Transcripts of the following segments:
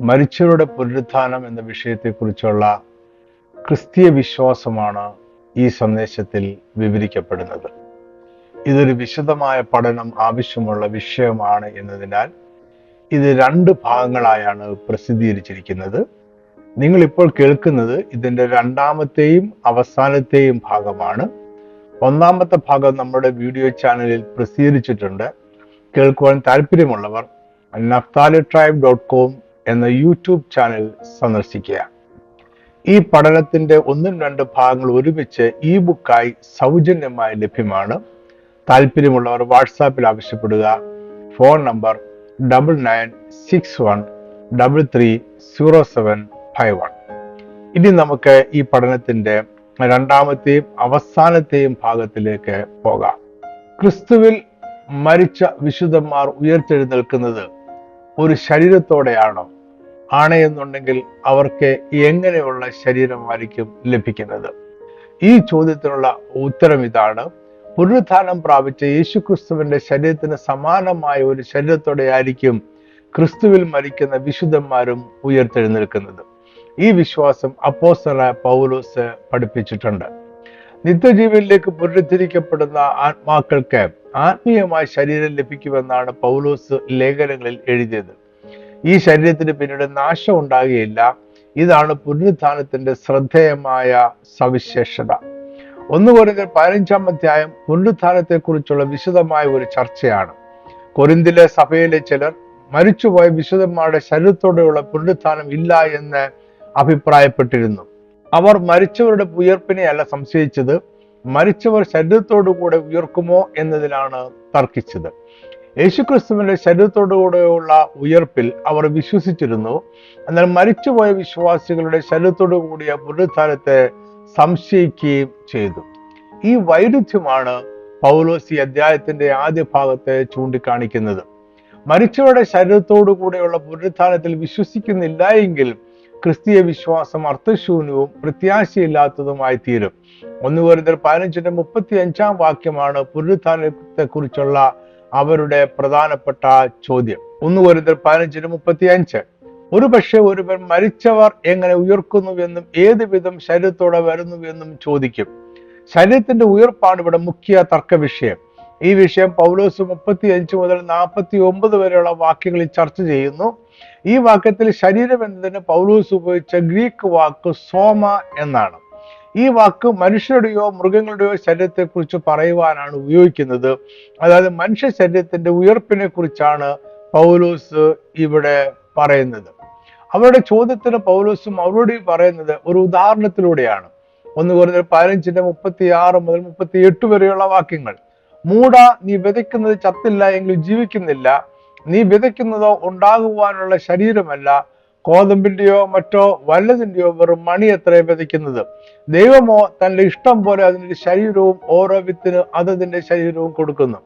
മരിച്ചവരുടെ പുനരുത്ഥാനം എന്ന വിഷയത്തെക്കുറിച്ചുള്ള ക്രിസ്തീയ വിശ്വാസമാണ് ഈ സന്ദേശത്തിൽ വിവരിക്കപ്പെടുന്നത്. ഇതൊരു വിശദമായ പഠനം ആവശ്യമുള്ള വിഷയമാണ് എന്നതിനാൽ ഇത് 2 ഭാഗങ്ങളായാണ് പ്രസിദ്ധീകരിച്ചിരിക്കുന്നത്. നിങ്ങൾ ഇപ്പോൾ കേൾക്കുന്നത് ഇതിന്റെ 2ാമത്തെയും അവസാനത്തെയും ഭാഗമാണ്. 1ാമത്തെ ഭാഗം നമ്മുടെ വീഡിയോ ചാനലിൽ പ്രസിദ്ധീകരിച്ചിട്ടുണ്ട്. കേൾക്കുവാൻ താല്പര്യമുള്ളവർ naphtalitribe.com എന്ന യൂട്യൂബ് ചാനൽ സന്ദർശിക്കുക. ഈ പഠനത്തിന്റെ 1-2 ഭാഗങ്ങൾ ഒരുമിച്ച് ഇ ബുക്കായി സൗജന്യമായി ലഭ്യമാണ്. താല്പര്യമുള്ളവർ വാട്സാപ്പിൽ ആവശ്യപ്പെടുക. Phone number 9961330751. ഇനി നമുക്ക് ഈ പഠനത്തിന്റെ 2ാമത്തെയും അവസാനത്തെയും ഭാഗത്തിലേക്ക് പോകാം. ക്രിസ്തുവിൽ മരിച്ച വിശുദ്ധന്മാർ ഉയർത്തെഴുന്നേൽക്കുന്നത് ഒരു ശരീരത്തോടെയാണോ? ആണെന്നുണ്ടെങ്കിൽ അവർക്ക് എങ്ങനെയുള്ള ശരീരമായിരിക്കും ലഭിക്കുന്നത്? ഈ ചോദ്യത്തിനുള്ള ഉത്തരം ഇതാണ്. പുനരുത്ഥാനം പ്രാപിച്ച യേശുക്രിസ്തുവിന്റെ ശരീരത്തിന് സമാനമായ ഒരു ശരീരത്തോടെ ആയിരിക്കും ക്രിസ്തുവിൽ മരിക്കുന്ന വിശുദ്ധന്മാരും ഉയർത്തെഴുന്നേൽക്കുന്നത്. ഈ വിശ്വാസം അപ്പോസ്തലനായ പൗലോസ് പഠിപ്പിച്ചിട്ടുണ്ട്. നിത്യജീവനിലേക്ക് പുനരുദ്ധരിക്കപ്പെടുന്ന ആത്മാക്കൾക്ക് ആത്മീയമായ ശരീരം ലഭിക്കുമെന്നാണ് പൗലോസ് ലേഖനങ്ങളിൽ എഴുതിയത്. ഈ ശരീരത്തിന് പിന്നീട് നാശം ഉണ്ടാകുകയില്ല. ഇതാണ് പുനരുത്ഥാനത്തിന്റെ ശ്രദ്ധേയമായ സവിശേഷത. 1 കൊരിന്ത്യർ 15-ാം അധ്യായം പുനരുത്ഥാനത്തെ കുറിച്ചുള്ള വിശദമായ ഒരു ചർച്ചയാണ്. കൊരിന്തിലെ സഭയിലെ ചിലർ മരിച്ചുപോയ വിശുദ്ധന്മാരുടെ ശരീരത്തോടെയുള്ള പുനരുത്ഥാനം ഇല്ല എന്ന് അഭിപ്രായപ്പെട്ടിരുന്നു. അവർ മരിച്ചവരുടെ ഉയർപ്പിനെയല്ല സംശയിച്ചത്, മരിച്ചവർ ശരീരത്തോടുകൂടെ ഉയർക്കുമോ എന്നതിലാണ് തർക്കിച്ചത്. യേശുക്രിസ്തുവിന്റെ ശരീരത്തോടുകൂടെയുള്ള ഉയർപ്പിൽ അവർ വിശ്വസിച്ചിരുന്നു. എന്നാൽ മരിച്ചുപോയ വിശ്വാസികളുടെ ശരീരത്തോടു കൂടിയ പുനരുത്ഥാനത്തെ സംശയിക്കുകയും ചെയ്തു. ഈ വൈരുദ്ധ്യമാണ് പൗലോസ് ഈ അധ്യായത്തിന്റെ ആദ്യ ഭാഗത്തെ ചൂണ്ടിക്കാണിക്കുന്നത്. മരിച്ചവരുടെ ശരീരത്തോടു കൂടെയുള്ള പുനരുത്ഥാനത്തിൽ വിശ്വസിക്കുന്നില്ല എങ്കിൽ ക്രിസ്തീയ വിശ്വാസം അർത്ഥശൂന്യവും പ്രത്യാശയില്ലാത്തതുമായി തീരും. 1 കൊരിന്ത്യർ 15-35 വാക്യമാണ് പുനരുത്ഥാനത്തെ കുറിച്ചുള്ള അവരുടെ പ്രധാനപ്പെട്ട ചോദ്യം. 1 കൊരിന്ത്യർ 15-35. ഒരുപക്ഷെ ഒരുവൻ മരിച്ചവർ എങ്ങനെ ഉയർക്കുന്നുവെന്നും ഏത് വിധം ശരീരത്തോടെ വരുന്നുവെന്നും ചോദിക്കും. ശരീരത്തിന്റെ ഉയർപ്പാണ് ഇവിടെ മുഖ്യ തർക്ക വിഷയം. ഈ വിഷയം പൗലോസ് 35 മുതൽ 49 വരെയുള്ള വാക്യങ്ങളിൽ ചർച്ച ചെയ്യുന്നു. ഈ വാക്യത്തിൽ ശരീരം എന്നതിന് പൗലോസ് ഉപയോഗിച്ച ഗ്രീക്ക് വാക്ക് സോമ എന്നാണ്. ഈ വാക്ക് മനുഷ്യരുടെയോ മൃഗങ്ങളുടെയോ ശരീരത്തെ കുറിച്ച് പറയുവാനാണ് ഉപയോഗിക്കുന്നത്. അതായത് മനുഷ്യ ശരീരത്തിന്റെ ഉയർപ്പിനെ കുറിച്ചാണ് പൗലോസ് ഇവിടെ പറയുന്നത്. അവരുടെ ചോദ്യത്തിന് പൗലോസ് മറുപടി പറയുന്നത് ഒരു ഉദാഹരണത്തിലൂടെയാണ്. 1 കൊരിന്ത്യർ 15-36 മുതൽ 38 വരെയുള്ള വാക്യങ്ങൾ. മൂഢ, നീ വിതയ്ക്കുന്നത് ചത്തില്ല എങ്കിൽ ജീവിക്കുന്നില്ല. നീ വിതയ്ക്കുന്നതോ ഉണ്ടാകുവാനുള്ള ശരീരമല്ല, കോതമ്പിന്റെയോ മറ്റോ വല്ലതിന്റെയോ വെറും മണി എത്രയും വിതയ്ക്കുന്നത്. ദൈവമോ തന്റെ ഇഷ്ടം പോലെ അതിന്റെ ശരീരവും ഓരോ വിത്തിന് അതതിന്റെ ശരീരവും കൊടുക്കുന്നു.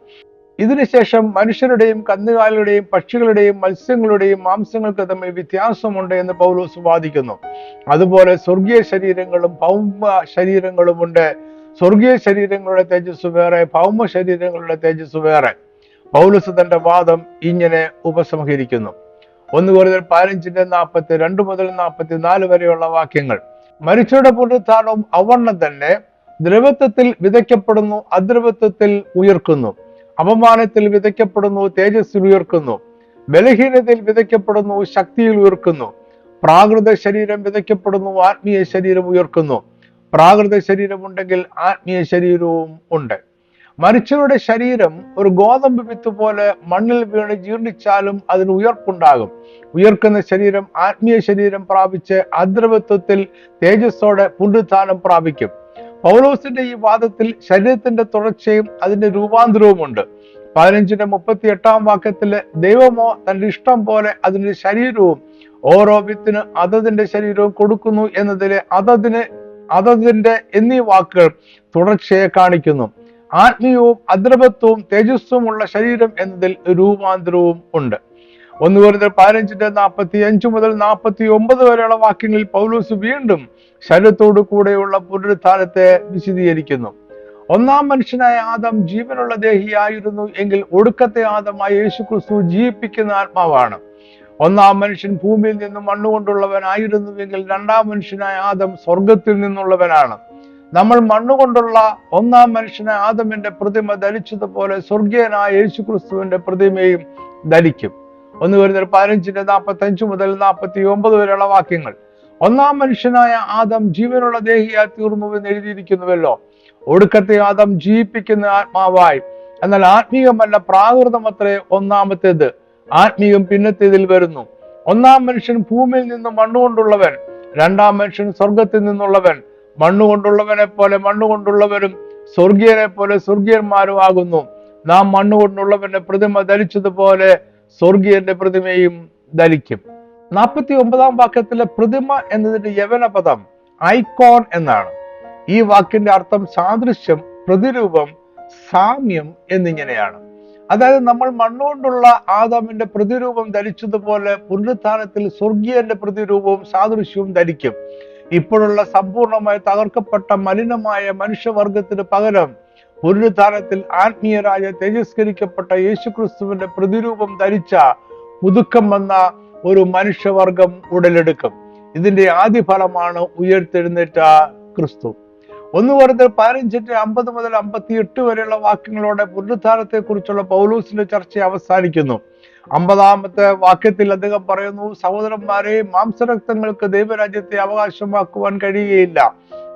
ഇതിനുശേഷം മനുഷ്യരുടെയും കന്നുകാലികളുടെയും പക്ഷികളുടെയും മത്സ്യങ്ങളുടെയും മാംസങ്ങൾക്ക് തമ്മിൽ വ്യത്യാസമുണ്ട് എന്ന് പൗലോസ് വാദിക്കുന്നു. അതുപോലെ സ്വർഗീയ ശരീരങ്ങളും ഭൗമ ശരീരങ്ങളും ഉണ്ട്. സ്വർഗീയ ശരീരങ്ങളുടെ തേജസ് വേറെ, ഭൗമ ശരീരങ്ങളുടെ തേജസ് വേറെ. പൗലോസ് തന്റെ വാദം ഇങ്ങനെ ഉപസംഹരിക്കുന്നു. 1 കൊരിന്ത്യർ 15-42 മുതൽ 44 വരെയുള്ള വാക്യങ്ങൾ. മരിച്ചവരുടെ പുനരുത്ഥാനവും അവണ്ണം തന്നെ. ദ്രവത്വത്തിൽ വിതയ്ക്കപ്പെടുന്നു, അദ്രവത്വത്തിൽ ഉയർക്കുന്നു. അപമാനത്തിൽ വിതയ്ക്കപ്പെടുന്നു, തേജസ്സിൽ ഉയർക്കുന്നു. ബലഹീനതയിൽ വിതയ്ക്കപ്പെടുന്നു, ശക്തിയിൽ ഉയർക്കുന്നു. പ്രാകൃത ശരീരം വിതയ്ക്കപ്പെടുന്നു, ആത്മീയ ശരീരം ഉയർക്കുന്നു. പ്രാകൃത ശരീരമുണ്ടെങ്കിൽ ആത്മീയ ശരീരവും ഉണ്ട്. മരിച്ചവരുടെ ശരീരം ഒരു ഗോതമ്പ് വിത്ത് പോലെ മണ്ണിൽ വീണ് ജീർണിച്ചാലും അതിന് ഉയർപ്പുണ്ടാകും. ഉയർക്കുന്ന ശരീരം ആത്മീയ ശരീരം പ്രാപിച്ച് അദ്രവത്വത്തിൽ തേജസ്സോടെ പുനരുത്ഥാനം പ്രാപിക്കും. പൗലോസിന്റെ ഈ വാദത്തിൽ ശരീരത്തിന്റെ തുടർച്ചയും അതിന്റെ രൂപാന്തരവുമുണ്ട്. 15-38 വാക്യത്തില് ദൈവമോ തന്റെ ഇഷ്ടം പോലെ അതിന്റെ ശരീരവും ഓരോ വിത്തിന് അതതിന്റെ ശരീരവും കൊടുക്കുന്നു എന്നതിലെ അതതിന്റെ എന്നീ വാക്കുകൾ തുടർച്ചയെ കാണിക്കുന്നു. ആത്മീയവും അദ്രവത്വവും തേജസ്സുമുള്ള ശരീരം എന്നതിൽ രൂപാന്തരവും ഉണ്ട്. 1 കൊരിന്ത്യർ 15-45 മുതൽ 49 വരെയുള്ള വാക്യങ്ങളിൽ പൗലോസ് വീണ്ടും ശരീരത്തോടു കൂടെയുള്ള പുനരുത്ഥാനത്തെ വിശദീകരിക്കുന്നു. ഒന്നാം മനുഷ്യനായ ആദം ജീവനുള്ള ദേഹിയായിരുന്നു എങ്കിൽ ഒടുക്കത്തെ ആദമായ യേശുക്രിസ്തു ജീവിപ്പിക്കുന്ന ആത്മാവാണ്. ഒന്നാം മനുഷ്യൻ ഭൂമിയിൽ നിന്നും മണ്ണുകൊണ്ടുള്ളവനായിരുന്നുവെങ്കിൽ രണ്ടാം മനുഷ്യനായ ആദം സ്വർഗത്തിൽ നിന്നുള്ളവനാണ്. നമ്മൾ മണ്ണുകൊണ്ടുള്ള ഒന്നാം മനുഷ്യനായ ആദമിന്റെ പ്രതിമ ധരിച്ചതുപോലെ സ്വർഗീയനായ യേശുക്രിസ്തുവിന്റെ പ്രതിമയും ധരിക്കും. 1 Corinthians 15:45 മുതൽ 49 വരെയുള്ള വാക്യങ്ങൾ. ഒന്നാം മനുഷ്യനായ ആദം ജീവനുള്ള ദേഹിയായി തീർന്നു എന്ന് എഴുതിയിരിക്കുന്നുവല്ലോ. ഒടുക്കത്തെ ആദം ജീവിപ്പിക്കുന്ന ആത്മാവായി. എന്നാൽ ആത്മീയമല്ല, പ്രാകൃതമത്രേ ഒന്നാമത്തേത്. ആത്മീയം പിന്നത്തേതിൽ വരുന്നു. ഒന്നാം മനുഷ്യൻ ഭൂമിയിൽ നിന്ന് മണ്ണുകൊണ്ടുള്ളവൻ, രണ്ടാം മനുഷ്യൻ സ്വർഗത്തിൽ നിന്നുള്ളവൻ. മണ്ണുകൊണ്ടുള്ളവനെ പോലെ മണ്ണുകൊണ്ടുള്ളവരും സ്വർഗീയനെ പോലെ സ്വർഗീയന്മാരും ആകുന്നു. നാം മണ്ണുകൊണ്ടുള്ളവന്റെ പ്രതിമ ധരിച്ചതുപോലെ സ്വർഗീയന്റെ പ്രതിമയും ധരിക്കും. 49 വാക്യത്തിലെ പ്രതിമ എന്നതിന്റെ യവന പദം ഐക്കോൺ എന്നാണ്. ഈ വാക്കിന്റെ അർത്ഥം സാദൃശ്യം, പ്രതിരൂപം, സാമ്യം എന്നിങ്ങനെയാണ്. അതായത് നമ്മൾ മണ്ണുകൊണ്ടുള്ള ആദാമിന്റെ പ്രതിരൂപം ധരിച്ചതുപോലെ പുനരുത്ഥാനത്തിൽ സ്വർഗീയന്റെ പ്രതിരൂപവും സാദൃശ്യവും ധരിക്കും. ഇപ്പോഴുള്ള സമ്പൂർണമായി തകർക്കപ്പെട്ട മലിനമായ മനുഷ്യവർഗത്തിന് പകരം പുനരുത്ഥാനത്തിൽ ആത്മീയരായ തേജസ്കരിക്കപ്പെട്ട യേശുക്രിസ്തുവിന്റെ പ്രതിരൂപം ധരിച്ച പുതുക്കം വന്ന ഒരു മനുഷ്യവർഗം ഉടലെടുക്കും. ഇതിന്റെ ആദ്യ ഫലമാണ് ഉയർത്തെഴുന്നേറ്റ ക്രിസ്തു. 1 Corinthians 15:50 മുതൽ 58 വരെയുള്ള വാക്യങ്ങളോടെ പുനരുത്ഥാനത്തെ കുറിച്ചുള്ള പൗലോസിന്റെ ചർച്ച അവസാനിക്കുന്നു. 50-ാമത്തെ വാക്യത്തിൽ അദ്ദേഹം പറയുന്നു, സഹോദരന്മാരെ, മാംസരക്തങ്ങൾക്ക് ദൈവരാജ്യത്തെ അവകാശമാക്കുവാൻ കഴിയുകയില്ല.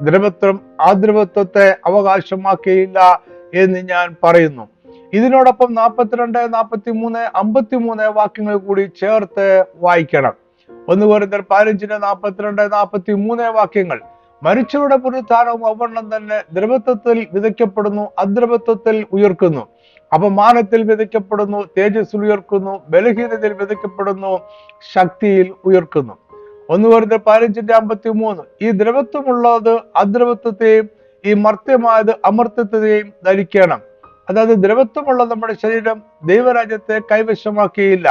ദ്രവത്വം ആദ്രവത്വത്തെ അവകാശമാക്കുകയില്ല എന്ന് ഞാൻ പറയുന്നു. ഇതിനോടൊപ്പം 42, 43, 53 വാക്യങ്ങൾ കൂടി ചേർത്ത് വായിക്കണം. 1 Corinthians 15:42, 43 വാക്യങ്ങൾ. മരിച്ചവരുടെ പുനരുത്ഥാനവും അവണ്ണം തന്നെ ദ്രവത്വത്തിൽ വിതയ്ക്കപ്പെടുന്നു, അദ്രവത്വത്തിൽ ഉയർക്കുന്നു. അപമാനത്തിൽ വിതയ്ക്കപ്പെടുന്നു, തേജസ്സിൽ ഉയർക്കുന്നു. ബലഹീനതയിൽ വിതയ്ക്കപ്പെടുന്നു, ശക്തിയിൽ ഉയർക്കുന്നു. 1 Corinthians 15:53. ഈ ദ്രവത്വമുള്ളത് അദ്രവത്വത്തെയും ഈ മർത്യമായത് അമർത്യത്വത്തെയും ധരിക്കണം. അതായത് ദ്രവത്വമുള്ള നമ്മുടെ ശരീരം ദൈവരാജ്യത്തെ കൈവശമാക്കിയില്ല.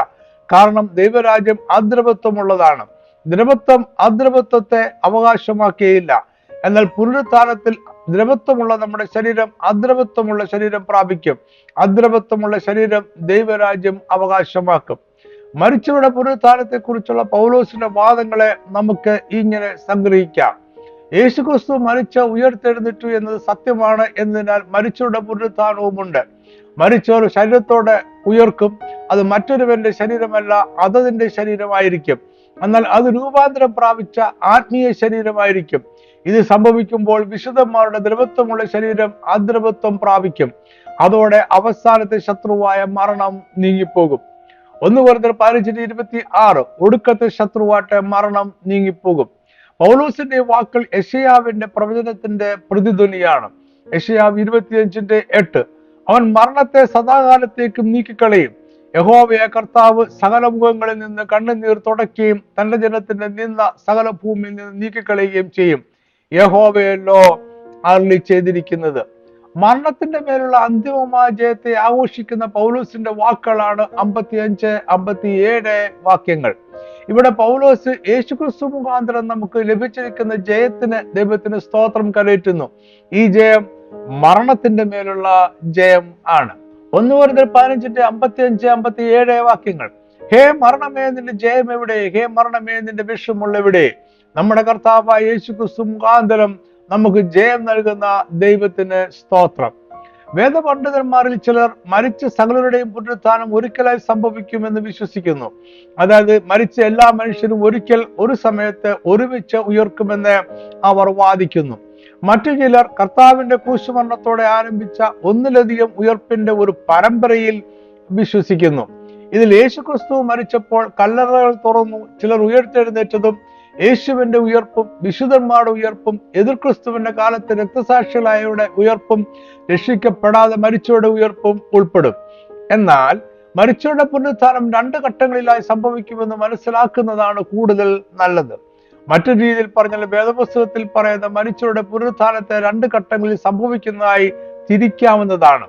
കാരണം ദൈവരാജ്യം അദ്രവത്വമുള്ളതാണ്. ദ്രവത്വം അദ്രവത്വത്തെ അവകാശമാക്കിയില്ല. എന്നാൽ പുനരുത്ഥാനത്തിൽ ദ്രവത്വമുള്ള നമ്മുടെ ശരീരം അദ്രവത്വമുള്ള ശരീരം പ്രാപിക്കും. അദ്രവത്വമുള്ള ശരീരം ദൈവരാജ്യം അവകാശമാക്കും. മരിച്ചവരുടെ പുനരുത്ഥാനത്തെ കുറിച്ചുള്ള പൗലോസിന്റെ വാദങ്ങളെ നമുക്ക് ഇങ്ങനെ സംഗ്രഹിക്കാം. യേശുക്രിസ്തു മരിച്ച ഉയർത്തെഴുന്നേറ്റു എന്നത് സത്യമാണ് എന്നതിനാൽ മരിച്ചവരുടെ പുനരുത്ഥാനവുമുണ്ട്. മരിച്ചവർ ശരീരത്തോടെ ഉയർക്കും. അത് മറ്റൊരുവന്റെ ശരീരമല്ല, അതതിന്റെ ശരീരമായിരിക്കും. എന്നാൽ അത് രൂപാന്തരം പ്രാപിച്ച ആത്മീയ ശരീരമായിരിക്കും. ഇത് സംഭവിക്കുമ്പോൾ വിശുദ്ധന്മാരുടെ ദ്രവത്വമുള്ള ശരീരം അദ്രവത്വം പ്രാപിക്കും. അതോടെ അവസാനത്തെ ശത്രുവായ മരണം നീങ്ങിപ്പോകും. 1 Corinthians 15:26. ഒടുക്കത്തെ ശത്രുവായിട്ട് മരണം നീങ്ങിപ്പോകും. പൗലോസിന്റെ വാക്കുകൾ യെശയ്യാവിന്റെ പ്രവചനത്തിന്റെ പ്രതിധ്വനിയാണ്. യെശയ്യാവ് 25:8. അവൻ മരണത്തെ സദാകാലത്തേക്കും നീക്കിക്കളയും. യഹോവയായ കർത്താവ് സകല മുഖങ്ങളിൽ നിന്ന് കണ്ണുനീർ തുടയ്ക്കുകയും തന്റെ ജനത്തിന്റെ നിന്ന സകല ഭൂമിയിൽ നിന്ന് നീക്കിക്കളയുകയും ചെയ്യും. യഹോവയല്ലോ അരുളി ചെയ്തിരിക്കുന്നത്. മരണത്തിന്റെ മേലുള്ള അന്തിമമായ ജയത്തെ ആഘോഷിക്കുന്ന പൗലോസിന്റെ വാക്കുകളാണ് 55, 57 വാക്യങ്ങൾ. ഇവിടെ പൗലോസ് യേശുക്രിസ്തു മുഖാന്തരം നമുക്ക് ലഭിച്ചിരിക്കുന്ന ജയത്തിന് ദൈവത്തിന് സ്തോത്രം കരയറ്റുന്നു. ഈ ജയം മരണത്തിന്റെ മേലുള്ള ജയം ആണ്. 1 Corinthians 15:55, 57 വാക്യങ്ങൾ. ഹേ മരണമേ, നിന്റെ ജയം എവിടെ? ഹേ മരണമേ, നിന്റെ വിഷമുള്ള എവിടെ? നമ്മുടെ കർത്താവായ യേശുക്രിസ്തു മുഖാന്തരം നമുക്ക് ജയം നൽകുന്ന ദൈവത്തിന് സ്തോത്രം. വേദപണ്ഡിതന്മാരിൽ ചിലർ മരിച്ച സകലരുടെയും പുനരുത്ഥാനം ഒരിക്കലായി സംഭവിക്കുമെന്ന് വിശ്വസിക്കുന്നു. അതായത് മരിച്ച എല്ലാ മനുഷ്യരും ഒരിക്കൽ ഒരു സമയത്ത് ഒരുമിച്ച് ഉയർക്കുമെന്ന് അവർ വാദിക്കുന്നു. മറ്റു ചിലർ കർത്താവിന്റെ ക്രൂശുമരണത്തോടെ ആരംഭിച്ച ഒന്നിലധികം ഉയർപ്പിന്റെ ഒരു പരമ്പരയിൽ വിശ്വസിക്കുന്നു. ഇതിൽ യേശുക്രിസ്തു മരിച്ചപ്പോൾ കല്ലറകൾ തുറന്നു, ചിലർ ഉയർത്തെഴുന്നേറ്റതും യേശുവിന്റെ ഉയർപ്പും വിശുദ്ധന്മാരുടെ ഉയർപ്പും എതിർ ക്രിസ്തുവിന്റെ കാലത്ത് രക്തസാക്ഷികളായവരുടെ ഉയർപ്പും രക്ഷിക്കപ്പെടാതെ മരിച്ചവരുടെ ഉയർപ്പും ഉൾപ്പെടും. എന്നാൽ മരിച്ചവരുടെ പുനരുത്ഥാനം 2 ഘട്ടങ്ങളിലായി സംഭവിക്കുമെന്ന് മനസ്സിലാക്കുന്നതാണ് കൂടുതൽ നല്ലത്. മറ്റൊരു രീതിയിൽ പറഞ്ഞാൽ വേദപുസ്തകത്തിൽ പറയുന്ന മരിച്ചവരുടെ പുനരുത്ഥാനത്തെ 2 ഘട്ടങ്ങളിൽ സംഭവിക്കുന്നതായി തിരിക്കാവുന്നതാണ്.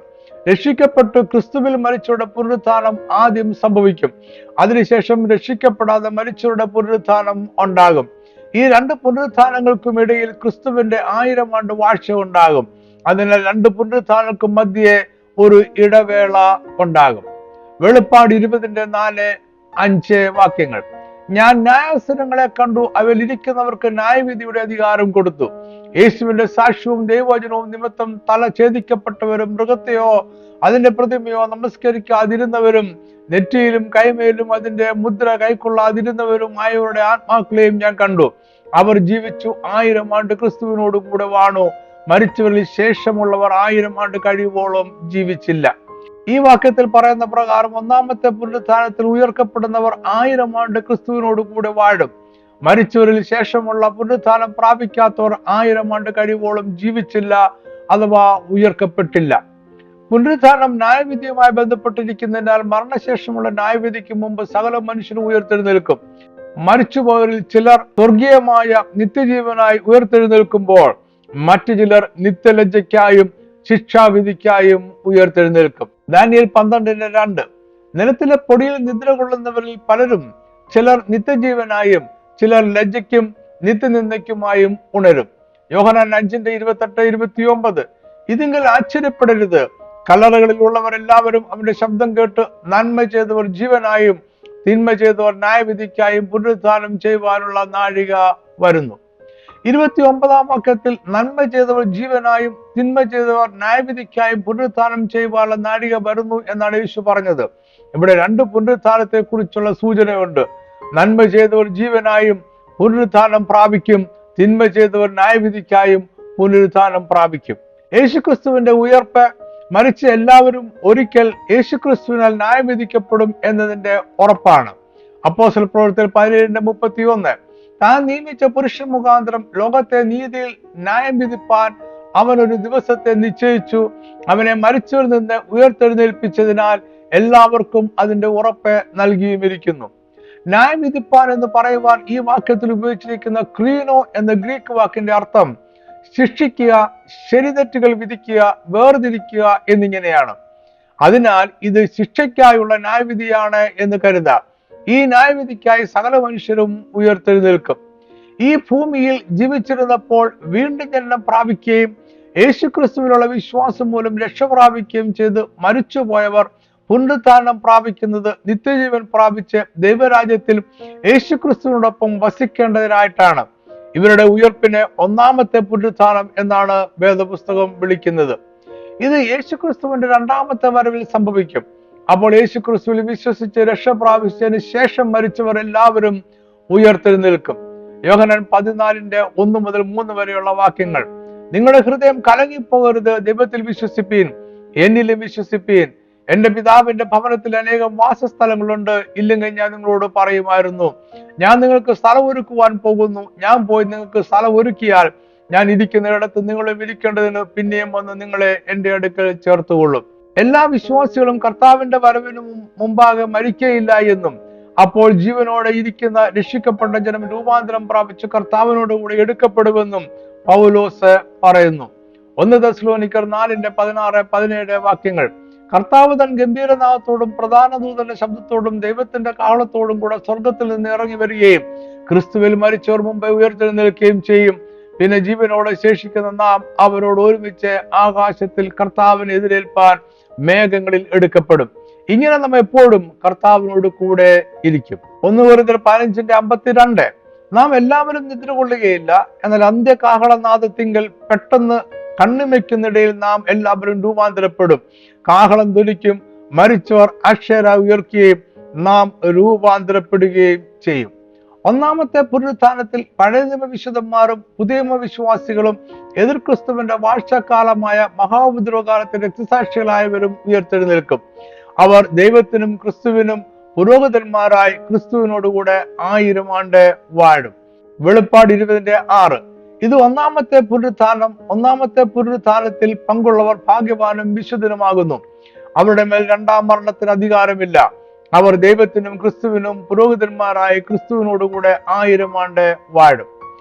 രക്ഷിക്കപ്പെട്ടു ക്രിസ്തുവിൽ മരിച്ചവരുടെ പുനരുത്ഥാനം ആദ്യം സംഭവിക്കും. അതിനുശേഷം രക്ഷിക്കപ്പെടാതെ മരിച്ചവരുടെ പുനരുത്ഥാനം ഉണ്ടാകും. ഈ 2 പുനരുത്ഥാനങ്ങൾക്കും ഇടയിൽ ക്രിസ്തുവിന്റെ 1000 ആണ്ട് വാഴ്ച ഉണ്ടാകും. അതിനാൽ 2 പുനരുത്ഥാനങ്ങൾക്കും മധ്യേ ഒരു ഇടവേള ഉണ്ടാകും. വെളിപ്പാട് 20:4 5 വാക്യങ്ങൾ. ഞാൻ ന്യായാസനങ്ങളെ കണ്ടു, അവയിൽ ഇരിക്കുന്നവർക്ക് ന്യായവിധിയുടെ അധികാരം കൊടുത്തു. യേശുവിന്റെ സാക്ഷ്യവും ദൈവവചനവും നിമിത്തം തല ഛേദിക്കപ്പെട്ടവരും മൃഗത്തെയോ അതിന്റെ പ്രതിമയോ നമസ്കരിക്കാതിരുന്നവരും നെറ്റിയിലും കൈമേലും അതിന്റെ മുദ്ര കൈക്കൊള്ളാതിരുന്നവരും ആയവരുടെ ആത്മാക്കളെയും ഞാൻ കണ്ടു. അവർ ജീവിച്ചു 1000 ആണ്ട് ക്രിസ്തുവിനോട് കൂടെ വാണു. മരിച്ചവരിൽ ശേഷമുള്ളവർ 1000 ആണ്ട് കഴിയുവോളം ജീവിച്ചില്ല. ഈ വാക്യത്തിൽ പറയുന്ന പ്രകാരം ഒന്നാമത്തെ പുനരുത്ഥാനത്തിൽ ഉയർക്കപ്പെടുന്നവർ 1000 ആണ്ട് ക്രിസ്തുവിനോട് കൂടെ വാഴും. മരിച്ചവരിൽ ശേഷമുള്ള പുനരുത്ഥാനം പ്രാപിക്കാത്തവർ 1000 ആണ്ട് കഴിയുവോളം ജീവിച്ചില്ല, അഥവാ ഉയർക്കപ്പെട്ടില്ല. പുനരുത്ഥാനം ന്യായവിധിയുമായി ബന്ധപ്പെട്ടിരിക്കുന്നതിനാൽ മരണശേഷമുള്ള ന്യായവിധിക്ക് മുമ്പ് സകല മനുഷ്യരും ഉയർത്തെഴുന്നേൽക്കും. മരിച്ചുപോയവരിൽ ചിലർ സ്വർഗീയമായ നിത്യജീവനായി ഉയർത്തെഴുന്നേൽക്കുമ്പോൾ മറ്റു ചിലർ നിത്യലജ്ജയ്ക്കായും ശിക്ഷാവിധിക്കായും ഉയർത്തെഴുന്നേൽക്കും. ദാനിയേൽ 12:2. നിലത്തിലെ പൊടിയിൽ നിദ്ര കൊള്ളുന്നവരിൽ പലരും ചിലർ നിത്യജീവനായും ചിലർ ലജ്ജയ്ക്കും നിത്യനിന്ദയ്ക്കുമായും ഉണരും. യോഹന്നാൻ 5:28-29. ഇതിങ്കിൽ ആശ്ചര്യപ്പെടരുത്. കല്ലറകളിൽ ഉള്ളവരെല്ലാവരും അവന്റെ ശബ്ദം കേട്ട് നന്മ ചെയ്തവർ ജീവനായും തിന്മ ചെയ്തവർ ന്യായവിധിക്കായും പുനരുത്ഥാനം ചെയ്യുവാനുള്ള നാഴിക വരുന്നു. 29 വാക്യത്തിൽ നന്മ ചെയ്തവർ ജീവനായും തിന്മ ചെയ്തവർ ന്യായവിധിക്കായും പുനരുത്ഥാനം ചെയ്യുവാനുള്ള നാഴിക വരുന്നു എന്നാണ് യേശു പറഞ്ഞത്. ഇവിടെ 2 പുനരുത്ഥാനത്തെ കുറിച്ചുള്ള സൂചനയുണ്ട്. നന്മ ചെയ്തവർ ജീവനായും പുനരുത്ഥാനം പ്രാപിക്കും, തിന്മ ചെയ്തവർ ന്യായവിധിക്കായും പുനരുത്ഥാനം പ്രാപിക്കും. യേശുക്രിസ്തുവിന്റെ ഉയർപ്പ് മരിച്ച എല്ലാവരും ഒരിക്കൽ യേശുക്രിസ്തുവിനാൽ ന്യായവിധിക്കപ്പെടും എന്നതിന്റെ ഉറപ്പാണ്. അപ്പോസ്തല പ്രവൃത്തികൾ 17:31. താൻ നിയമിച്ച പുരുഷൻ മുഖാന്തരം ലോകത്തെ നീതിയിൽ ന്യായം വിധിപ്പാൻ അവൻ ഒരു ദിവസത്തെ നിശ്ചയിച്ചു. അവനെ മരിച്ചവരിൽ നിന്ന് ഉയർത്തെഴുന്നേൽപ്പിച്ചതിനാൽ എല്ലാവർക്കും അതിന്റെ ഉറപ്പ് നൽകിയുമിരിക്കുന്നു. ന്യായം വിധിപ്പാൻ എന്ന് പറയുവാൻ ഈ വാക്യത്തിൽ ഉപയോഗിച്ചിരിക്കുന്ന ക്രീനോ എന്ന ഗ്രീക്ക് വാക്കിന്റെ അർത്ഥം ശിക്ഷിക്കുക, ശരിതെറ്റുകൾ വിധിക്കുക, വേർതിരിക്കുക എന്നിങ്ങനെയാണ്. അതിനാൽ ഇത് ശിക്ഷയ്ക്കായുള്ള ന്യായവിധിയാണ് എന്ന് കരുതാം. ഈ ന്യായവിധിക്കായി സകല മനുഷ്യരും ഉയർത്തെഴുന്നേൽക്കും. ഈ ഭൂമിയിൽ ജീവിച്ചിരുന്നപ്പോൾ വീണ്ടും ജനനം പ്രാപിക്കുകയും യേശുക്രിസ്തുവിനുള്ള വിശ്വാസം മൂലം രക്ഷ പ്രാപിക്കുകയും ചെയ്ത് മരിച്ചുപോയവർ പുനരുത്ഥാനം പ്രാപിക്കുന്നത് നിത്യജീവൻ പ്രാപിച്ച് ദൈവരാജ്യത്തിൽ യേശുക്രിസ്തുവിനോടൊപ്പം വസിക്കേണ്ടതിനായിട്ടാണ്. ഇവരുടെ ഉയർപ്പിനെ ഒന്നാമത്തെ പുനരുത്ഥാനം എന്നാണ് വേദപുസ്തകം വിളിക്കുന്നത്. ഇത് യേശുക്രിസ്തുവിന്റെ 2ാമത്തെ വരവിൽ സംഭവിക്കും. അപ്പോൾ യേശുക്രിസ്തുവിൽ വിശ്വസിച്ച് രക്ഷ പ്രാപിച്ചതിന് ശേഷം മരിച്ചവർ എല്ലാവരും ഉയർത്തെഴുന്നേൽക്കും. യോഹന്നാൻ 14:1-3 വരെയുള്ള വാക്യങ്ങൾ. നിങ്ങളുടെ ഹൃദയം കലങ്ങിപ്പോകരുത്. ദൈവത്തിൽ വിശ്വസിപ്പീൻ, എന്നിലും വിശ്വസിപ്പീൻ. എന്റെ പിതാവിന്റെ ഭവനത്തിൽ അനേകം വാസസ്ഥലങ്ങളുണ്ട്. ഇല്ലെങ്കിൽ ഞാൻ നിങ്ങളോട് പറയുമായിരുന്നു. ഞാൻ നിങ്ങൾക്ക് സ്ഥലം ഒരുക്കുവാൻ പോകുന്നു. ഞാൻ പോയി നിങ്ങൾക്ക് സ്ഥലം ഒരുക്കിയാൽ ഞാൻ ഇരിക്കുന്നിടത്ത് നിങ്ങളും ഇരിക്കേണ്ടതിന് പിന്നെയും വന്ന് നിങ്ങളെ എന്റെ അടുക്കൽ ചേർത്തുകൊള്ളും. എല്ലാ വിശ്വാസികളും കർത്താവിന്റെ വരവിന് മുമ്പാകെ മരിക്കയില്ല എന്നും അപ്പോൾ ജീവനോടെ ഇരിക്കുന്ന രക്ഷിക്കപ്പെട്ട ജനം രൂപാന്തരം പ്രാപിച്ച് കർത്താവിനോടുകൂടി എടുക്കപ്പെടുമെന്നും പൗലോസ് പറയുന്നു. 1 തെസ്സലോനിക്കർ 4:16-17 വാക്യങ്ങൾ. കർത്താവ് തൻ ഗംഭീരനാഥത്തോടും പ്രധാന ദൂതന്റെ ശബ്ദത്തോടും ദൈവത്തിന്റെ കാഹളത്തോടും കൂടെ സ്വർഗത്തിൽ നിന്ന് ഇറങ്ങി വരികയും ക്രിസ്തുവിൽ മരിച്ചവർ മുമ്പേ ഉയർത്തെഴുന്നേൽക്കുകയും ചെയ്യും. പിന്നെ ജീവനോടെ ശേഷിക്കുന്ന നാം അവരോട് ഒരുമിച്ച് ആകാശത്തിൽ കർത്താവിനെ എതിരേൽപ്പാൻ മേഘങ്ങളിൽ എടുക്കപ്പെടും. ഇങ്ങനെ നാം എപ്പോഴും കർത്താവിനോട് കൂടെ ഇരിക്കും. 1 കൊരിന്ത്യർ 15:52. നാം എല്ലാവരും നിദ്ര കൊള്ളുകയില്ല, എന്നാൽ അന്ത്യകാഹളനാദത്തിങ്കൽ പെട്ടെന്ന് കണ്ണിമയ്ക്കുന്നിടയിൽ നാം എല്ലാവരും രൂപാന്തരപ്പെടും. കാഹളം ധ്വനിക്കും, മരിച്ചവർ അക്ഷരായി ഉയർക്കുകയും നാം രൂപാന്തരപ്പെടുകയും ചെയ്യും. ഒന്നാമത്തെ പുനരുത്ഥാനത്തിൽ പഴയ നിയമ വിശുദ്ധന്മാരും പുതിയ നിയമ വിശ്വാസികളും എതിർ ക്രിസ്തുവിന്റെ വാഴ്ചക്കാലമായ മഹാഉപദ്രവകാലത്തെ രക്തസാക്ഷികളായവരും ഉയർത്തെഴുന്നേൽക്കും. അവർ ദൈവത്തിനും ക്രിസ്തുവിനും പുരോഹിതന്മാരായി ക്രിസ്തുവിനോടുകൂടെ 1000 ആണ്ട് വാഴും. വെളിപ്പാട് 20:6. ഇത് ഒന്നാമത്തെ പുനരുത്ഥാനം. ഒന്നാമത്തെ പുനരുത്ഥാനത്തിൽ പങ്കുള്ളവർ ഭാഗ്യവാനും വിശുദ്ധനുമാകുന്നു. അവരുടെ മേൽ 2ാം മരണത്തിന് അധികാരമില്ല. അവർ ദൈവത്തിനും ക്രിസ്തുവിനും പുരോഹിതന്മാരായി ക്രിസ്തുവിനോടുകൂടെ 1000 ആണ്ട് വാഴും.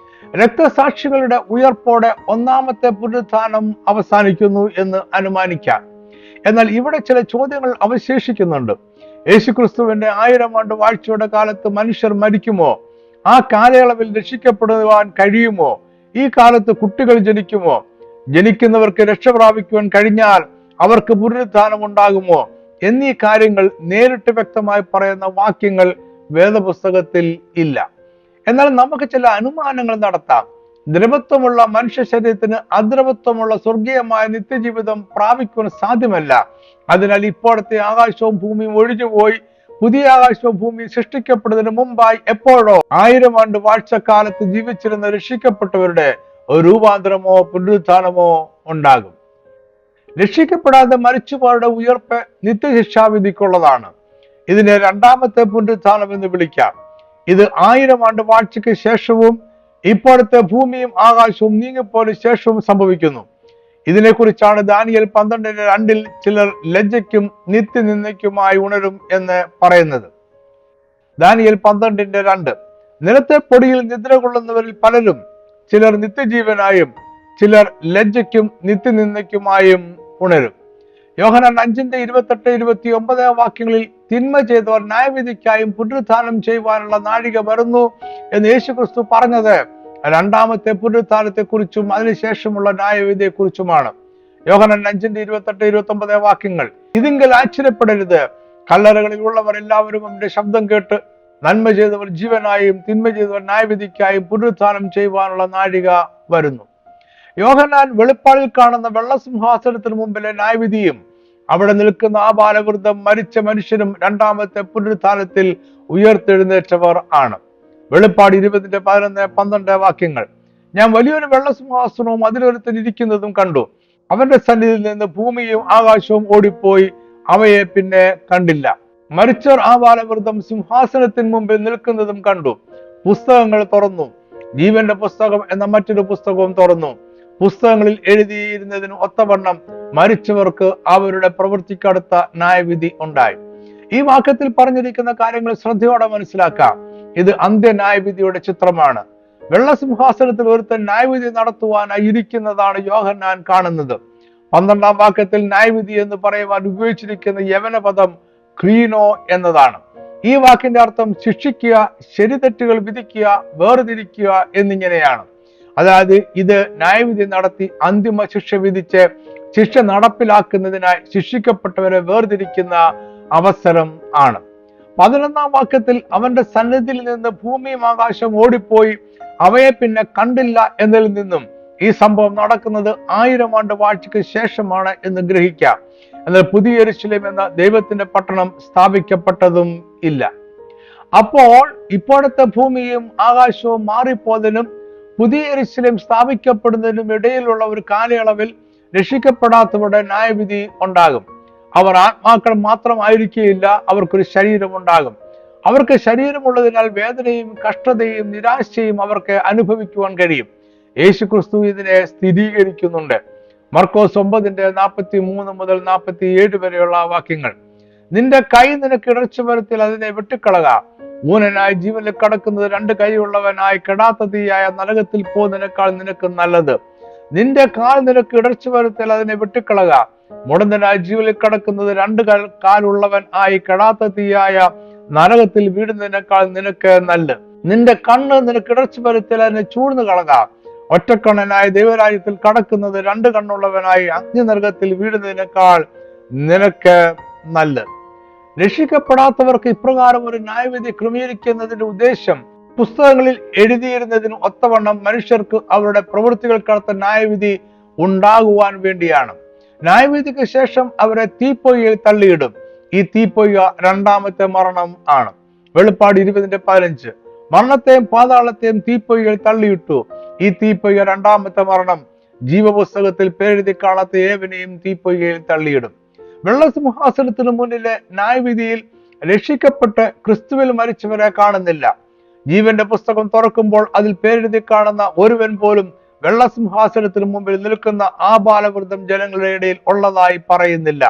രക്തസാക്ഷികളുടെ ഉയർപ്പോടെ ഒന്നാമത്തെ പുനരുത്ഥാനം അവസാനിക്കുന്നു എന്ന് അനുമാനിക്കാം. എന്നാൽ ഇവിടെ ചില ചോദ്യങ്ങൾ അവശേഷിക്കുന്നുണ്ട്. യേശുക്രിസ്തുവിന്റെ 1000 ആണ്ട് വാഴ്ചയുടെ കാലത്ത് മനുഷ്യർ മരിക്കുമോ? ആ കാലയളവിൽ രക്ഷിക്കപ്പെടുവാൻ കഴിയുമോ? ഈ കാലത്ത് കുട്ടികൾ ജനിക്കുമോ? ജനിക്കുന്നവർക്ക് രക്ഷ പ്രാപിക്കുവാൻ കഴിഞ്ഞാൽ അവർക്ക് പുനരുത്ഥാനം ഉണ്ടാകുമോ എന്നീ കാര്യങ്ങൾ നേരിട്ട് വ്യക്തമായി പറയുന്ന വാക്യങ്ങൾ വേദപുസ്തകത്തിൽ ഇല്ല. എന്നാൽ നമുക്ക് ചില അനുമാനങ്ങൾ നടത്താം. ദ്രവത്വമുള്ള മനുഷ്യ ശരീരത്തിന് അദ്രവത്വമുള്ള സ്വർഗീയമായ നിത്യജീവിതം പ്രാപിക്കുവാൻ സാധ്യമല്ല. അതിനാൽ ഇപ്പോഴത്തെ ആകാശവും ഭൂമിയും ഒഴിഞ്ഞുപോയി പുതിയ ആകാശവും ഭൂമിയും സൃഷ്ടിക്കപ്പെടുന്നതിന് മുമ്പായി എപ്പോഴോ 1000 ആണ്ട് വാഴ്ചക്കാലത്ത് ജീവിച്ചിരുന്ന രക്ഷിക്കപ്പെട്ടവരുടെ രൂപാന്തരമോ പുനരുത്ഥാനമോ ഉണ്ടാകും. രക്ഷിക്കപ്പെടാതെ മരിച്ചുപോയവരുടെ ഉയർപ്പ് നിത്യശിക്ഷാവിധിക്കുള്ളതാണ്. ഇതിനെ രണ്ടാമത്തെ പുനരുത്ഥാനം എന്ന് വിളിക്കാം. ഇത് 1000 ആണ്ട് വാഴ്ചയ്ക്ക് ശേഷവും ഇപ്പോഴത്തെ ഭൂമിയും ആകാശവും നീങ്ങിപ്പോയതിനു ശേഷവും സംഭവിക്കുന്നു. ഇതിനെക്കുറിച്ചാണ് ദാനിയേൽ 12:2 ചിലർ ലജ്ജയ്ക്കും നിത്യനിന്ദയ്ക്കുമായി ഉണരും എന്ന് പറയുന്നത്. ദാനിയേൽ 12:2 നിലത്തെ പൊടിയിൽ നിദ്ര കൊള്ളുന്നവരിൽ പലരും ചിലർ നിത്യജീവനായും ചിലർ ലജ്ജയ്ക്കും നിത്യനിന്ദയ്ക്കുമായും ഉണരും. യോഹന്നാൻ 5:28-29 വാക്യങ്ങളിൽ തിന്മ ചെയ്തവർ ന്യായവിധിക്കായും പുനരുത്ഥാനം ചെയ്യുവാനുള്ള നാഴിക വരുന്നു എന്ന് യേശുക്രിസ്തു പറഞ്ഞത് രണ്ടാമത്തെ പുനരുത്ഥാനത്തെ കുറിച്ചും അതിനുശേഷമുള്ള ന്യായവിധിയെ കുറിച്ചുമാണ്. യോഹന്നാൻ 5:28-29 വാക്യങ്ങൾ. ഇതിങ്കൽ ആശ്ചര്യപ്പെടരുത്, കല്ലറകളിൽ ഉള്ളവർ എല്ലാവരും അവന്റെ ശബ്ദം കേട്ട് നന്മ ചെയ്തവർ ജീവനായും തിന്മ ചെയ്തവർ ന്യായവിധിക്കായും പുനരുത്ഥാനം ചെയ്യുവാനുള്ള നാഴിക വരുന്നു. യോഹന്നാൻ വെളിപ്പാടിൽ കാണുന്ന വെള്ളസിംഹാസനത്തിന് മുമ്പിലെ ന്യായവിധിയും അവിടെ നിൽക്കുന്ന ആ ബാലവൃദ്ധം മരിച്ച മനുഷ്യനും രണ്ടാമത്തെ പുനരുത്ഥാനത്തിൽ ഉയർത്തെഴുന്നേറ്റവർ ആണ്. വെളിപ്പാട് 20:11-12 വാക്യങ്ങൾ. ഞാൻ വലിയൊരു വെള്ളസിംഹാസനവും അതിലൊരുത്തൻ ഇരിക്കുന്നതും കണ്ടു. അവന്റെ സന്നിധിയിൽ നിന്ന് ഭൂമിയും ആകാശവും ഓടിപ്പോയി, അവയെ പിന്നെ കണ്ടില്ല. മരിച്ചവർ ആ ബാലവൃദ്ധം സിംഹാസനത്തിന് മുമ്പിൽ നിൽക്കുന്നതും കണ്ടു. പുസ്തകങ്ങൾ തുറന്നു. ജീവന്റെ പുസ്തകം എന്ന മറ്റൊരു പുസ്തകവും തുറന്നു. പുസ്തകങ്ങളിൽ എഴുതിയിരുന്നതിന് ഒത്തവണ്ണം മരിച്ചവർക്ക് അവരുടെ പ്രവൃത്തിക്കടുത്ത ന്യായവിധി ഉണ്ടായി. ഈ വാക്യത്തിൽ പറഞ്ഞിരിക്കുന്ന കാര്യങ്ങൾ ശ്രദ്ധയോടെ മനസ്സിലാക്കാം. ഇത് അന്ത്യന്യായവിധിയുടെ ചിത്രമാണ്. വെള്ളസിംഹാസനത്തിൽ ഒരുത്തൻ ന്യായവിധി നടത്തുവാനായി ഇരിക്കുന്നതാണ് യോഹന്നാൻ കാണുന്നത്. 12-ാം വാക്യത്തിൽ ന്യായവിധി എന്ന് പറയുവാൻ ഉപയോഗിച്ചിരിക്കുന്ന യവനപദം ക്രീനോ എന്നതാണ്. ഈ വാക്കിന്റെ അർത്ഥം ശിക്ഷിക്കുക, ശരിതെറ്റുകൾ വിധിക്കുക, വേർതിരിക്കുക എന്നിങ്ങനെയാണ്. അതായത് ഇത് ന്യായവിധി നടത്തി അന്തിമ ശിക്ഷ വിധിച്ച് ശിക്ഷ നടപ്പിലാക്കുന്നതിനായി ശിക്ഷിക്കപ്പെട്ടവരെ വേർതിരിക്കുന്ന അവസരം ആണ്. 11-ാം വാക്യത്തിൽ അവന്റെ സന്നിധിയിൽ നിന്ന് ഭൂമിയും ആകാശം ഓടിപ്പോയി, അവയെ പിന്നെ കണ്ടില്ല എന്നതിൽ നിന്നും ഈ സംഭവം നടക്കുന്നത് 1000 ആണ്ട് വാഴ്ചയ്ക്ക് ശേഷമാണ് എന്ന് ഗ്രഹിക്കാം. എന്നാൽ പുതിയ യെരൂശലേം എന്ന ദൈവത്തിന്റെ പട്ടണം സ്ഥാപിക്കപ്പെട്ടതും ഇല്ല. അപ്പോൾ ഇപ്പോഴത്തെ ഭൂമിയും ആകാശവും മാറിപ്പോയതിനും പുതിയ യെരൂശലേം സ്ഥാപിക്കപ്പെടുന്നതിനും ഇടയിലുള്ള ഒരു കാലയളവിൽ രക്ഷിക്കപ്പെടാത്തവരുടെ ന്യായവിധി ഉണ്ടാകും. അവർ ആത്മാക്കൾ മാത്രമായിരിക്കുകയില്ല, അവർക്കൊരു ശരീരം ഉണ്ടാകും. അവർക്ക് ശരീരമുള്ളതിനാൽ വേദനയും കഷ്ടതയും നിരാശയും അവർക്ക് അനുഭവിക്കുവാൻ കഴിയും. യേശുക്രിസ്തു ഇതിനെ സ്ഥിരീകരിക്കുന്നുണ്ട്. മർക്കോസ് 9:43-47 വരെയുള്ള വാക്യങ്ങൾ. നിന്റെ കൈ നിനക്ക് ഇടർച്ച വരുത്തിയാൽ അതിനെ വെട്ടിക്കളക. ഊനനായി ജീവനിൽ കടക്കുന്നത് 2 കൈയുള്ളവനായി കെടാത്ത തീയായ നരകത്തിൽ പോകുന്നതിനേക്കാൾ നിനക്ക് നല്ലത്. നിന്റെ കാൽ നിനക്ക് ഇടർച്ച വരുത്തിയാൽ അതിനെ വെട്ടിക്കളക. മുടന്തനായി ജീവനിൽ കടക്കുന്നത് 2 കാലുള്ളവൻ ആയി കെടാത്ത തീയായ നരകത്തിൽ വീടുന്നതിനേക്കാൾ നിനക്ക് നല്ലത്. നിന്റെ കണ്ണ് നിനക്ക് ഇടർച്ച വരുത്തിയാൽ അതിനെ ചൂഴ്ന്നു കളക. ഒറ്റക്കണ്ണനായി ദൈവരാജ്യത്തിൽ കടക്കുന്നത് 2 കണ്ണുള്ളവനായി അഗ്നിനരകത്തിൽ വീഴുന്നതിനേക്കാൾ നിനക്ക് നല്ലത്. രക്ഷിക്കപ്പെടാത്തവർക്ക് ഇപ്രകാരം ഒരു ന്യായവിധി ക്രമീകരിക്കുന്നതിന്റെ ഉദ്ദേശം പുസ്തകങ്ങളിൽ എഴുതിയിരുന്നതിന് ഒത്തവണ്ണം മനുഷ്യർക്ക് അവരുടെ പ്രവൃത്തികൾക്കടുത്ത ന്യായവിധി ഉണ്ടാകുവാൻ വേണ്ടിയാണ്. ന്യായവിധിക്ക് ശേഷം അവരെ തീപ്പൊയ്യയിൽ തള്ളിയിടും. ഈ തീപ്പൊയ്യ രണ്ടാമത്തെ മരണം ആണ്. വെളിപ്പാട് 20:15 മരണത്തെയും പാതാളത്തെയും തീപ്പൊയ്യയിൽ തള്ളിയിട്ടു. ഈ തീപ്പൊയ്യ രണ്ടാമത്തെ മരണം. ജീവപുസ്തകത്തിൽ പേരെഴുതി കാണാത്ത ഏവനെയും തീപ്പൊയ്യയിൽ തള്ളിയിടും. വെള്ളസിംഹാസനത്തിനു മുന്നിലെ ന്യായവിധിയിൽ രക്ഷിക്കപ്പെട്ട് ക്രിസ്തുവിൽ മരിച്ചവരെ കാണുന്നില്ല. ജീവന്റെ പുസ്തകം തുറക്കുമ്പോൾ അതിൽ പേരെഴുതി കാണുന്ന ഒരുവൻ പോലും വെള്ളസിംഹാസനത്തിന് മുമ്പിൽ നിൽക്കുന്ന ആ ബാലവൃദ്ധം ജനങ്ങളുടെ ഇടയിൽ ഉള്ളതായി പറയുന്നില്ല.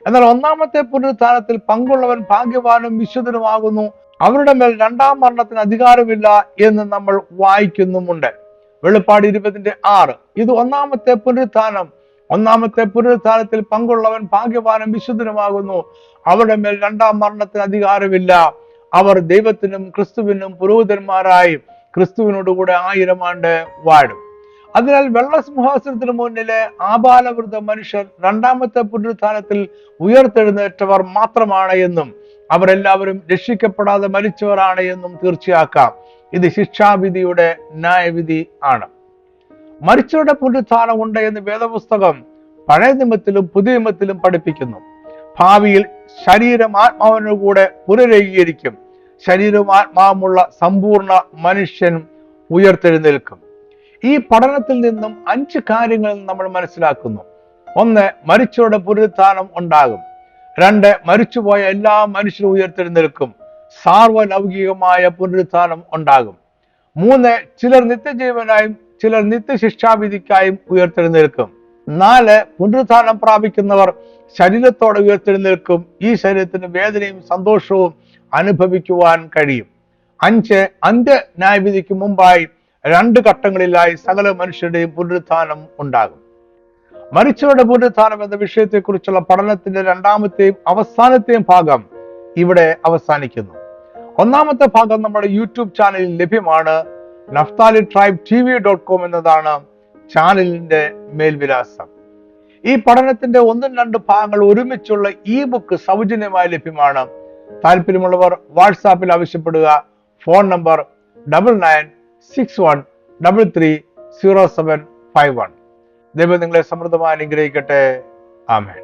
എന്നാൽ ഒന്നാമത്തെ പുനരുത്ഥാനത്തിൽ പങ്കുള്ളവൻ ഭാഗ്യവാനും വിശുദ്ധനുമാകുന്നു. അവരുടെ മേൽ രണ്ടാം മരണത്തിന് അധികാരമില്ല എന്ന് നമ്മൾ വായിക്കുന്നുമുണ്ട്. വെളിപ്പാട് 20:6 ഇത് ഒന്നാമത്തെ പുനരുത്ഥാനം. ഒന്നാമത്തെ പുനരുത്ഥാനത്തിൽ പങ്കുള്ളവൻ ഭാഗ്യവാനും വിശുദ്ധനുമാകുന്നു. അവരുടെ മേൽ രണ്ടാം മരണത്തിന് അധികാരമില്ല. അവർ ദൈവത്തിനും ക്രിസ്തുവിനും പുരോഹിതന്മാരായി ക്രിസ്തുവിനോടുകൂടെ 1000 ആണ്ട് വാഴും. അതിനാൽ വെള്ളസിംഹാസനത്തിന് മുന്നിലെ ആബാലവൃദ്ധ മനുഷ്യർ രണ്ടാമത്തെ പുനരുത്ഥാനത്തിൽ ഉയർത്തെഴുന്നേറ്റവർ മാത്രമാണ് എന്നും അവരെല്ലാവരും രക്ഷിക്കപ്പെടാതെ മരിച്ചവരാണ് എന്നും തീർച്ചയാക്കാം. ഇത് ശിക്ഷാവിധിയുടെ ന്യായവിധി ആണ്. മരിച്ചവരുടെ പുനരുത്ഥാനം ഉണ്ട് എന്ന് വേദപുസ്തകം പഴയ നിയമത്തിലും പുതിയ നിയമത്തിലും പഠിപ്പിക്കുന്നു. ഭാവിയിൽ ശരീരം ആത്മാവിനു കൂടെ പുനരേകീകരിക്കും. ശരീരവും ആത്മാവുമുള്ള സമ്പൂർണ്ണ മനുഷ്യൻ ഉയർത്തെഴുന്നേൽക്കും. ഈ പഠനത്തിൽ നിന്നും 5 കാര്യങ്ങൾ നമ്മൾ മനസ്സിലാക്കുന്നു. 1, മരിച്ചവരുടെ പുനരുത്ഥാനം ഉണ്ടാകും. 2, മരിച്ചുപോയ എല്ലാ മനുഷ്യരും ഉയർത്തെഴുന്നേൽക്കും. സാർവലൗകികമായ പുനരുത്ഥാനം ഉണ്ടാകും. 3, ചിലർ നിത്യജീവനായും ചിലർ നിത്യശിക്ഷാവിധിക്കായും ഉയർത്തെഴുന്നേൽക്കും. 4, പുനരുത്ഥാനം പ്രാപിക്കുന്നവർ ശരീരത്തോടെ ഉയർത്തെഴുന്നേൽക്കും. ഈ ശരീരത്തിന് വേദനയും സന്തോഷവും അനുഭവിക്കുവാൻ കഴിയും. 5, അന്ത്യ ന്യായവിധിക്ക് മുമ്പായി 2 ഘട്ടങ്ങളിലായി സകല മനുഷ്യരുടെയും പുനരുത്ഥാനം ഉണ്ടാകും. മരിച്ചവരുടെ പുനരുത്ഥാനം എന്ന വിഷയത്തെക്കുറിച്ചുള്ള പഠനത്തിന്റെ 2ാമത്തെയും അവസാനത്തെയും ഭാഗം ഇവിടെ അവസാനിക്കുന്നു. 1ാമത്തെ ഭാഗം നമ്മുടെ യൂട്യൂബ് ചാനലിൽ ലഭ്യമാണ്. naphtalitribe.tv.com എന്നതാണ് ചാനലിന്റെ മേൽവിലാസം. ഈ പഠനത്തിന്റെ 1, 2 ഭാഗങ്ങൾ ഒരുമിച്ചുള്ള ബുക്ക് സൗജന്യമായി ലഭ്യമാണ്. താല്പര്യമുള്ളവർ വാട്സാപ്പിൽ ആവശ്യപ്പെടുക. Phone number 9961330751. ദൈവം നിങ്ങളെ സമൃദ്ധമായി അനുഗ്രഹിക്കട്ടെ. ആമേൻ.